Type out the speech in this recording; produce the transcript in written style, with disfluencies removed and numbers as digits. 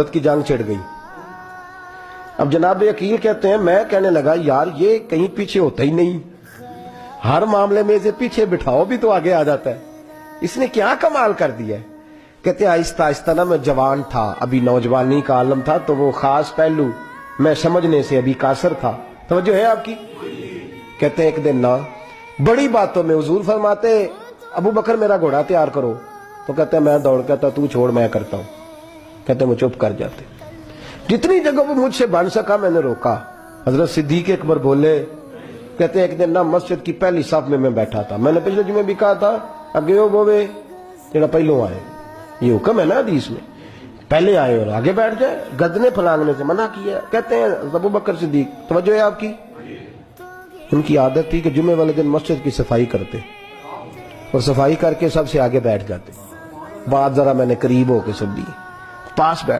की जांग छिड़ गई। अब जनाब अकील कहते हैं, मैं कहने लगा यार ये कहीं पीछे होता ही नहीं, हर मामले में इसे पीछे बिठाओ भी तो आगे आ जाता है, इसने क्या कमाल कर दिया है। कहते आहिस्ता आहिस्ता ना, मैं जवान था, अभी नौजवानी का आलम था, तो वो खास पहलू मैं समझने से अभी कासर था। तवज्जो है आपकी। कहते हैं एक दिन ना बड़ी बातों में हुजूर फरमाते अबू बकर मेरा घोड़ा तैयार करो, तो कहते हैं मैं दौड़, कहता तू छोड़ मैं करता हूं। कहते वो चुप कर जाते। जितनी जगह वो मुझसे बन सका मैंने रोका। हजरत सिद्दीक अकबर बोले, कहते एक दिन ना मस्जिद की पहली साफ में मैं बैठा था, मैंने पिछले जुमे भी कहा था अगे हो बोवे जेड़ा पहलों आए, ये हुक्म है ना हदीस में, पहले आए और आगे बैठ जाए, गदने फलांगने से मना किया। कहते हैं अबू बकर सिद्दीक, तवज्जो है आपकी, उनकी आदत थी कि जुमे वाले दिन मस्जिद की सफाई करते और सफाई करके सबसे आगे बैठ जाते। बात जरा मैंने करीब होके सुन ली, पास बैठ